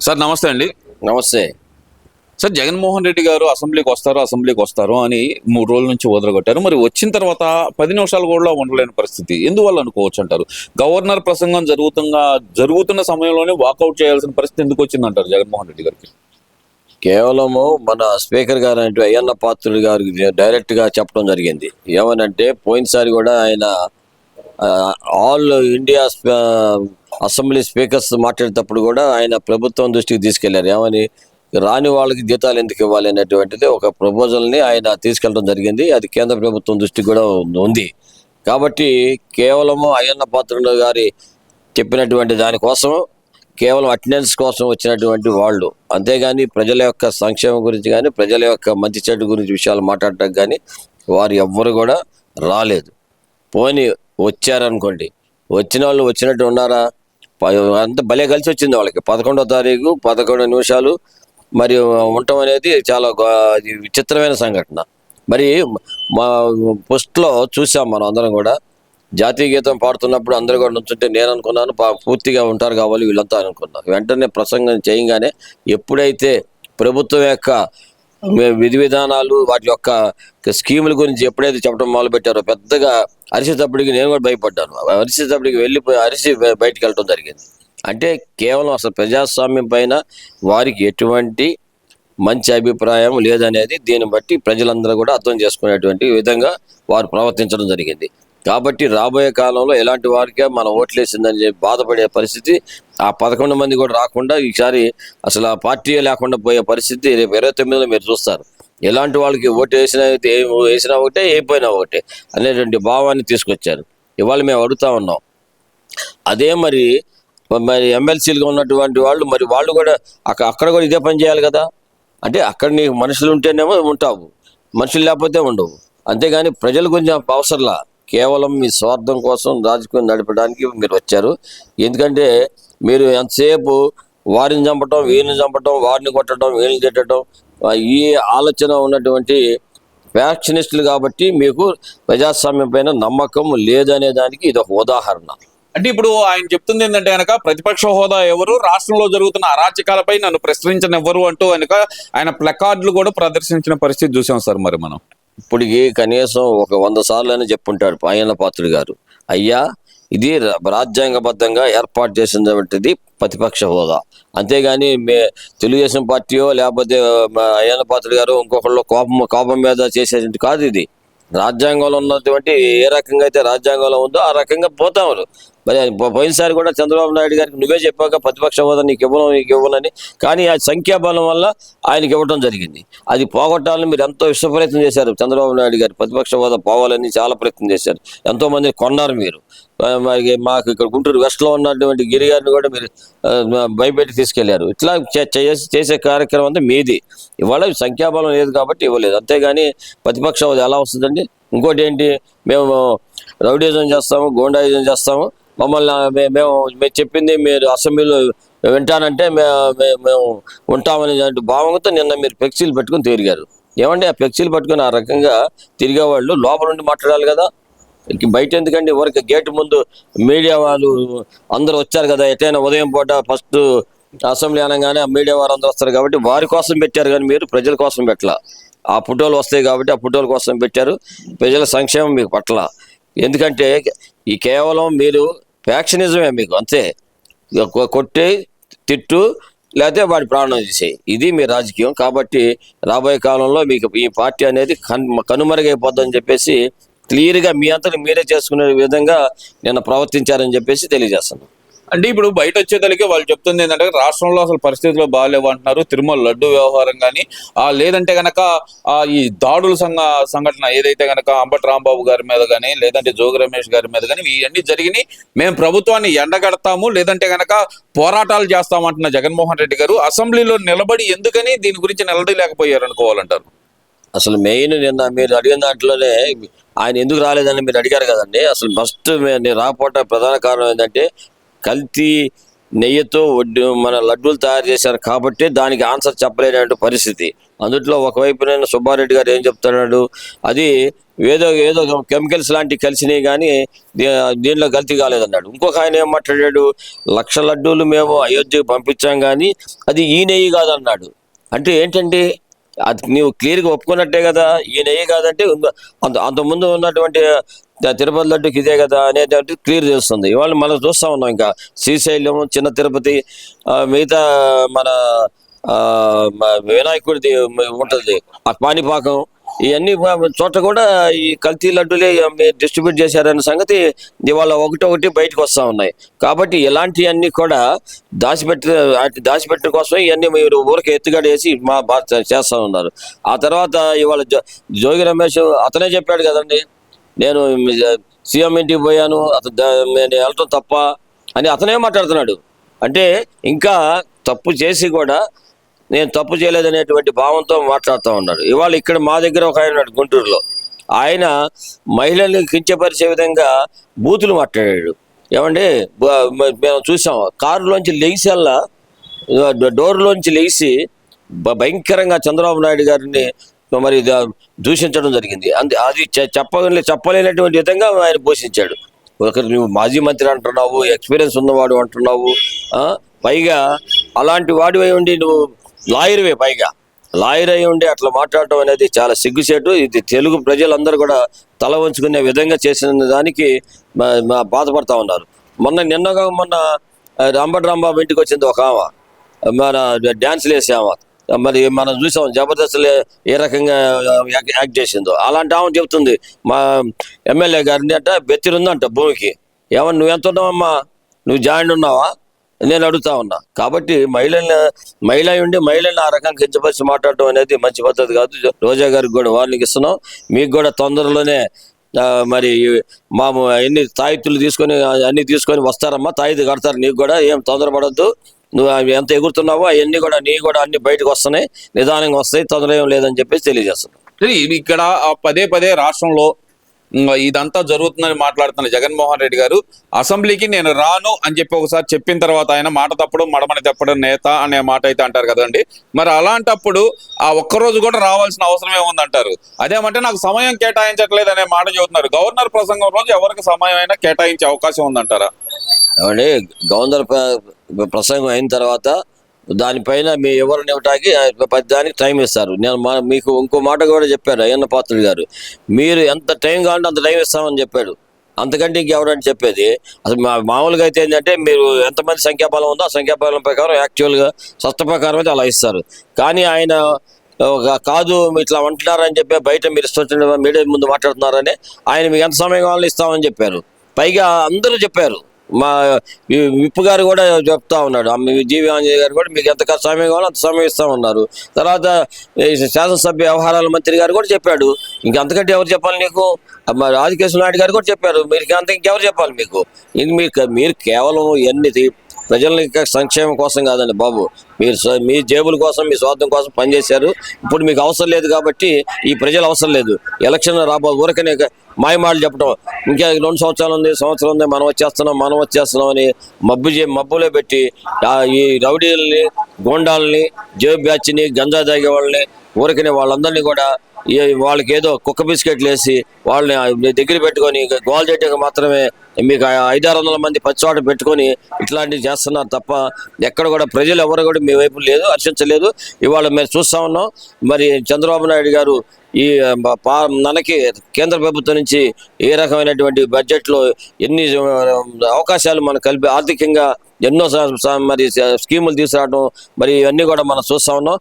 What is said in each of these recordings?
Sir నమస్తే అండి. నమస్తే. సార్ జగన్మోహన్ రెడ్డి గారు అసెంబ్లీకి వస్తారు అని 3 రోజుల నుంచి వదలగొట్టారు. మరి వచ్చిన తర్వాత 10 నిమిషాలు కూడా ఉండలేని పరిస్థితి ఎందువల్ల అనుకోవచ్చు అంటారు? గవర్నర్ ప్రసంగం జరుగుతున్న సమయంలోనే వాకౌట్ చేయాల్సిన పరిస్థితి ఎందుకు వచ్చిందంటారు జగన్మోహన్ రెడ్డి గారికి? కేవలము మన స్పీకర్ గారు అంటే అయ్యన్న పాత్రుడు గారికి డైరెక్ట్గా చెప్పడం జరిగింది. ఏమనంటే పోయినసారి కూడా ఆయన ఆల్ ఇండియా అసెంబ్లీ స్పీకర్స్ మాట్లాడేటప్పుడు కూడా ఆయన ప్రభుత్వం దృష్టికి తీసుకెళ్లారు. ఏమని రాని వాళ్ళకి జీతాలు ఎందుకు ఇవ్వాలి అనేటువంటిది ఒక ప్రపోజల్ని ఆయన తీసుకెళ్ళడం జరిగింది. అది కేంద్ర ప్రభుత్వం దృష్టికి కూడా ఉంది. కాబట్టి కేవలము అయ్యన్న పాత్రుడు గారి చెప్పినటువంటి దానికోసం కేవలం అటెండెన్స్ కోసం వచ్చినటువంటి వాళ్ళు, అంతేగాని ప్రజల యొక్క సంక్షేమం గురించి కానీ ప్రజల యొక్క మంచి చెడు గురించి విషయాలు మాట్లాడటానికి కానీ వారు ఎవ్వరు కూడా రాలేదు. పోని వచ్చారనుకోండి, వచ్చిన వాళ్ళు వచ్చినట్టు ఉన్నారా? అంత భలే కలిసి వచ్చింది వాళ్ళకి. 11వ తారీఖు 11 నిమిషాలు మరి ఉండటం అనేది చాలా విచిత్రమైన సంఘటన. మరి మా పోస్ట్లో చూసాం మనం అందరం కూడా. జాతీయ గీతం పాడుతున్నప్పుడు అందరూ కూడా నుంచుంటే నేను అనుకున్నాను పూర్తిగా ఉంటారు కావాలి వీళ్ళంతా అనుకున్నాను. వెంటనే ప్రసంగం చేయగానే ఎప్పుడైతే ప్రభుత్వం యొక్క విధి విధానాలు వాటి యొక్క స్కీముల గురించి ఎప్పుడైతే చెప్పడం మొదలుపెట్టారో పెద్దగా అరిసేటప్పటికి నేను కూడా భయపడ్డాను. అరిసేటప్పటికి వెళ్ళిపోయి అరిసి బయటికి వెళ్ళడం జరిగింది. అంటే కేవలం అసలు ప్రజాస్వామ్యం పైన వారికి ఎటువంటి మంచి అభిప్రాయం లేదనేది దీన్ని బట్టి ప్రజలందరూ కూడా అర్థం చేసుకునేటువంటి విధంగా వారు ప్రవర్తించడం జరిగింది. కాబట్టి రాబోయే కాలంలో ఎలాంటి వారికే మనం ఓట్లేసిందని చెప్పి బాధపడే పరిస్థితి, ఆ 11 మంది కూడా రాకుండా ఈసారి అసలు ఆ పార్టీ లేకుండా పోయే పరిస్థితి రేపు 29లో మీరు చూస్తారు. ఎలాంటి వాళ్ళకి ఓటు వేసినా ఒకటే, అయిపోయినా ఒకటే అనేటువంటి భావాన్ని తీసుకొచ్చారు. ఇవాళ మేము అడుగుతా ఉన్నాం, అదే మరి ఎమ్మెల్సీలుగా ఉన్నటువంటి వాళ్ళు మరి వాళ్ళు కూడా అక్కడ కూడా ఇదే పని చేయాలి కదా. అంటే అక్కడ నీకు మనుషులు ఉంటేనేమో ఉంటావు, మనుషులు లేకపోతే ఉండవు. అంతేగాని ప్రజల గురించి అవసరంలా, కేవలం మీ స్వార్థం కోసం రాజకీయం నడపడానికి మీరు వచ్చారు. ఎందుకంటే మీరు ఎంతసేపు వారిని చంపటం, వీరిని చంపటం, వారిని కొట్టడం, వీరిని తిట్టడం, ఈ ఆలోచన ఉన్నటువంటి ఫ్యాక్షనిస్టులు. కాబట్టి మీకు ప్రజాస్వామ్యం పైన నమ్మకం లేదనే దానికి ఇది ఒక ఉదాహరణ. అంటే ఇప్పుడు ఆయన చెప్తుంది ఏంటంటే కనుక ప్రతిపక్ష హోదా ఎవరు, రాష్ట్రంలో జరుగుతున్న అరాచకాలపై నన్ను ప్రశ్నించనివ్వరు అంటూ కనుక ఆయన ప్లకార్డులు కూడా ప్రదర్శించిన పరిస్థితి చూసాం సార్. మరి మనం ఇప్పటికి కనీసం ఒక 100 సార్లు అని చెప్పుంటాడు అయ్యన్న పాత్రుడు గారు, అయ్యా ఇది రాజ్యాంగబద్ధంగా ఏర్పాటు చేసినటువంటిది ప్రతిపక్ష హోదా. అంతేగాని తెలుగుదేశం పార్టీయో లేకపోతే అయ్యన్న పాత్రుడు గారు ఇంకొకళ్ళు కోపం మీద చేసేటువంటి కాదు. ఇది రాజ్యాంగంలో ఉన్నటువంటి ఏ రకంగా అయితే రాజ్యాంగంలో ఉందో ఆ రకంగా పోతాము. మరి పోయినసారి కూడా చంద్రబాబు నాయుడు గారికి నువ్వే చెప్పాక ప్రతిపక్ష హోదా నీకు ఇవ్వనని, కానీ ఆ సంఖ్యాబలం వల్ల ఆయనకి ఇవ్వడం జరిగింది. అది పోగొట్టాలని మీరు ఎంతో విశ్వప్రయత్నం చేశారు. చంద్రబాబు నాయుడు గారు ప్రతిపక్ష హోదా పోవాలని చాలా ప్రయత్నం చేశారు. ఎంతో మందిని కొన్నారు మీరు. మాకు ఇక్కడ గుంటూరు వెస్ట్లో ఉన్నటువంటి గిరి గారిని కూడా మీరు భయపెట్టి తీసుకెళ్లారు. ఇట్లా చేసే కార్యక్రమం అంతా మీది. ఇవాళ సంఖ్యాబలం లేదు కాబట్టి ఇవ్వలేదు. అంతేగాని ప్రతిపక్ష హోదా ఎలా వస్తుందండి? ఇంకోటి ఏంటి, మేము రౌడీజం చేస్తాము, గోండాయిజం చేస్తాము, మమ్మల్ని మేము చెప్పింది మీరు అసెంబ్లీలో వింటానంటే మేము ఉంటామని భావంతో నిన్న మీరు ఫ్లెక్సీలు పెట్టుకుని తిరిగారు. ఏమంటే ఆ ఫ్లెక్సీలు పట్టుకుని ఆ రకంగా తిరిగేవాళ్ళు లోపల నుండి మాట్లాడాలి కదా, బయట ఎందుకండి? ఎవరికి గేటు ముందు మీడియా వాళ్ళు అందరూ వచ్చారు కదా, ఎటైనా ఉదయం పూట ఫస్ట్ అసెంబ్లీ అనగానే ఆ మీడియా వారు అందరూ వస్తారు కాబట్టి వారి కోసం పెట్టారు, కానీ మీరు ప్రజల కోసం పెట్టలా. ఆ ఫోటోలు వస్తాయి కాబట్టి ఆ ఫోటోల కోసం పెట్టారు. ప్రజల సంక్షేమం మీకు పట్ల. ఎందుకంటే ఈ కేవలం మీరు ఫ్యాక్షనిజమే మీకు, అంతే. కొట్టి తిట్టు లేకపోతే వాడి ప్రాణం చేసేయి, ఇది మీ రాజకీయం. కాబట్టి రాబోయే కాలంలో మీకు ఈ పార్టీ అనేది కనుమరుగైపోద్దని చెప్పేసి క్లియర్గా మీ అంతటి మీరే చేసుకునే విధంగా నిన్న ప్రవర్తించారని చెప్పేసి తెలియజేస్తున్నాను. అంటే ఇప్పుడు బయట వచ్చేతలకి వాళ్ళు చెప్తుంది ఏంటంటే రాష్ట్రంలో అసలు పరిస్థితులు బాగాలేవు అంటున్నారు. తిరుమల లడ్డు వ్యవహారం కానీ లేదంటే గనక ఈ దాడుల సంఘటన ఏదైతే గనక అంబటి రాంబాబు గారి మీద కానీ లేదంటే జోగి రమేష్ గారి మీద కానీ ఇవన్నీ జరిగినాయి. మేము ప్రభుత్వాన్ని ఎండగడతాము లేదంటే గనక పోరాటాలు చేస్తామంటున్న జగన్మోహన్ రెడ్డి గారు అసెంబ్లీలో నిలబడి ఎందుకని దీని గురించి నిలబడలేకపోయారు అనుకోవాలంటారు? అసలు మెయిన్ నిన్న మీరు అడిగిన దాంట్లోనే ఆయన ఎందుకు రాలేదని మీరు అడిగారు కదండి. అసలు ఫస్ట్ నేను రాకపోవటం ప్రధాన కారణం ఏంటంటే కల్తీ నెయ్యితో మన లడ్డూలు తయారు చేశారు కాబట్టి దానికి ఆన్సర్ చెప్పలేనటువంటి పరిస్థితి. అందుట్లో ఒకవైపు నేను సుబ్బారెడ్డి గారు ఏం చెప్తున్నాడు, అది ఏదో ఏదో కెమికల్స్ లాంటివి కలిసినాయి కానీ దీనిలో గల్తీ కాలేదన్నాడు. ఇంకొక ఆయన ఏం మాట్లాడాడు, 1,00,000 లడ్డూలు మేము అయోధ్యకు పంపించాం కానీ అది ఈ నెయ్యి కాదన్నాడు. అంటే ఏంటంటే అది నీవు క్లియర్గా ఒప్పుకున్నట్టే కదా, ఈ నెయ్యి కాదంటే అంతకుముందు ఉన్నటువంటి తిరుపతి లడ్డుకి ఇదే కదా అనేది క్లియర్ చేస్తుంది. ఇవాళ మనం చూస్తూ ఉన్నాం, ఇంకా శ్రీశైలం, చిన్న తిరుపతి, మిగతా మన వినాయకుడిది ఉంటుంది ఆ పానిపాకం, ఇవన్నీ చోట్ల కూడా ఈ కల్తీ లడ్డులే డిస్ట్రిబ్యూట్ చేశారనే సంగతి ఇవాళ ఒకటి బయటకు వస్తూ ఉన్నాయి. కాబట్టి ఇలాంటివన్నీ కూడా దాచిపెట్టిన కోసం ఇవన్నీ మీరు ఊరికి ఎత్తుగడ వేసి చేస్తూ ఉన్నారు. ఆ తర్వాత ఇవాళ జోగి రమేష్ అతనే చెప్పాడు కదండి, నేను సీఎం ఇంటికి పోయాను, నేను వెళ్ళటం తప్ప అని అతనే మాట్లాడుతున్నాడు. అంటే ఇంకా తప్పు చేసి కూడా నేను తప్పు చేయలేదనేటువంటి భావంతో మాట్లాడుతూ ఉన్నాడు. ఇవాళ ఇక్కడ మా దగ్గర ఒక ఆయన ఉన్నాడు గుంటూరులో, ఆయన మహిళల్ని కించపరిచే విధంగా బూతులు మాట్లాడాడు. ఏమంటే మేము చూసాం, కారులోంచి లెగిసల్లా డోర్లోంచి లెగిసి భయంకరంగా చంద్రబాబు నాయుడు గారిని మరి దూషించడం జరిగింది. అది చెప్పలేనటువంటి విధంగా ఆయన పోషించాడు. ఒకరు నువ్వు మాజీ మంత్రి అంటున్నావు, ఎక్స్పీరియన్స్ ఉన్నవాడు అంటున్నావు, పైగా అలాంటి వాడివై ఉండి నువ్వు లాయర్వే, పైగా లాయర్ అయి ఉండి అట్లా మాట్లాడటం అనేది చాలా సిగ్గుచేటు. ఇది తెలుగు ప్రజలందరూ కూడా తల వంచుకునే విధంగా చేసిన దానికి బాధపడతా ఉన్నారు. మొన్న అంబటి రాంబాబు ఇంటికి వచ్చింది ఒక ఆమె, మన డ్యాన్స్లు వేసామా, మరి మనం చూసాం జబర్దస్త్లో ఏ రకంగా యాక్ట్ చేసిందో. అలాంటి ఆమె చెప్తుంది మా ఎమ్మెల్యే గారిని అంట బెత్తిరుందంట భూమికి. ఏమన్నా నువ్వు ఎంత ఉన్నావమ్మా, నువ్వు జాయిన్ ఉన్నావా నేను అడుగుతా ఉన్నా. కాబట్టి మహిళ ఉండి మహిళల్ని ఆ రకంగా కించపరిచి మాట్లాడటం అనేది మంచి పద్ధతి కాదు. రోజా గారికి కూడా వార్నింగ్ ఇస్తున్నాం, మీకు కూడా తొందరలోనే మరి ఎన్ని తాయితులు తీసుకొని వస్తారమ్మా, తాయితీ కడతారు, నీకు కూడా ఏం తొందరపడద్దు. నువ్వు ఎంత ఎగురుతున్నావో అవన్నీ కూడా అన్ని బయటకు వస్తున్నాయి, నిదానంగా వస్తాయి, తొందర ఏం లేదని చెప్పేసి తెలియజేస్తున్నాం. ఇక్కడ పదే రాష్ట్రంలో ఇదంతా జరుగుతుందని మాట్లాడుతున్న జగన్మోహన్ రెడ్డి గారు అసెంబ్లీకి నేను రాను అని చెప్పి ఒకసారి చెప్పిన తర్వాత ఆయన మాట తప్పడం మడమని తప్పడం నేత అనే మాట అయితే అంటారు కదండి. మరి అలాంటప్పుడు ఆ ఒక్కరోజు కూడా రావాల్సిన అవసరం ఏముందంటారు? అదేమంటే నాకు సమయం కేటాయించట్లేదు అనే మాట చెబుతున్నారు. గవర్నర్ ప్రసంగం రోజు ఎవరికి సమయం అయినా కేటాయించే అవకాశం ఉందంటారా? ఏమండి, గవర్నర్ ప్రసంగం అయిన తర్వాత దానిపైన మీ ఎవరిని ఇవ్వటానికి దానికి టైం ఇస్తారు. నేను మీకు ఇంకో మాట కూడా చెప్పారు అయ్యన్న పాత్రుడు గారు, మీరు ఎంత టైం కావాలంటే అంత టైం ఇస్తామని చెప్పాడు. అంతకంటే ఇంకెవరని చెప్పేది? అసలు మామూలుగా అయితే ఏంటంటే మీరు ఎంతమంది సంఖ్యాబలం ఉందో ఆ సంఖ్యాబలం ప్రకారం యాక్చువల్గా స్వస్థ ప్రకారం అయితే అలా ఇస్తారు. కానీ ఆయన కాదు ఇట్లా అంటున్నారని చెప్పి బయట మీరు మీడియా ముందు మాట్లాడుతున్నారని ఆయన మీకు ఎంత సమయం కావాలని ఇస్తామని చెప్పారు. పైగా అందరూ చెప్పారు, మా విప్పు గారు కూడా చెప్తా ఉన్నాడు, జీవి ఆంజనేయ గారు కూడా మీకు ఎంత సమయం కావాలో అంత సమయం ఇస్తామన్నారు. తర్వాత శాసనసభ్య వ్యవహారాల మంత్రి గారు కూడా చెప్పాడు. ఇంకంతకంటే ఎవరు చెప్పాలి నీకు? రాజకేశ్వర నాయుడు గారు కూడా చెప్పారు, మీరు ఇంకెవరు చెప్పాలి మీకు? ఇది మీరు కేవలం ఎన్ని ప్రజల సంక్షేమం కోసం కాదండి బాబు, మీరు మీ జేబుల కోసం మీ స్వార్థం కోసం పనిచేశారు. ఇప్పుడు మీకు అవసరం లేదు కాబట్టి ఈ ప్రజలు అవసరం లేదు. ఎలక్షన్ ఊరకనే మాయమాటలు చెప్పడం, ఇంకా 2 సంవత్సరాలు ఉంది, సంవత్సరం ఉంది, మనం వచ్చేస్తున్నాం అని మబ్బులో పెట్టి ఈ రౌడీలని, గోండాలని, జేబు బ్యాచ్ని, గంజా తాగే వాళ్ళని ఊరకనే వాళ్ళందరినీ కూడా వాళ్ళకి ఏదో కుక్క బిస్కెట్లు వేసి వాళ్ళని దగ్గర పెట్టుకొని గోల్ చేయడానికి మాత్రమే మీకు 500-600 మంది పచ్చివాట పెట్టుకొని ఇట్లాంటివి చేస్తున్నారు తప్ప ఎక్కడ కూడా ప్రజలు ఎవరు కూడా మీ వైపు లేదు, హర్షించలేదు. ఇవాళ మేము చూస్తా ఉన్నాం, మరి చంద్రబాబు నాయుడు గారు ఈ మనకి కేంద్ర ప్రభుత్వం నుంచి ఏ రకమైనటువంటి బడ్జెట్లో ఎన్ని అవకాశాలు మనకు కలిపి ఆర్థికంగా ఎన్నో మరి స్కీములు తీసుకురావడం, మరి ఇవన్నీ కూడా మనం చూస్తా ఉన్నాం.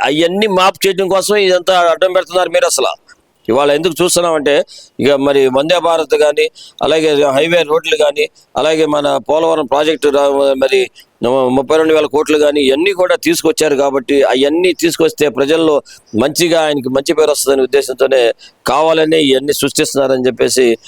అవన్నీ మాపు చేయడం కోసం ఇదంతా అడ్డం పెడుతున్నారు మీరు. అసలు ఇవాళ ఎందుకు చూస్తున్నామంటే ఇక మరి వందే భారత్ కానీ, అలాగే హైవే రోడ్లు కానీ, అలాగే మన పోలవరం ప్రాజెక్టు మరి 32,000 కోట్లు కానీ ఇవన్నీ కూడా తీసుకొచ్చారు. కాబట్టి అవన్నీ తీసుకొస్తే ప్రజల్లో మంచిగా ఆయనకి మంచి పేరు వస్తుందనే ఉద్దేశంతోనే కావాలని ఇవన్నీ సృష్టిస్తున్నారని చెప్పేసి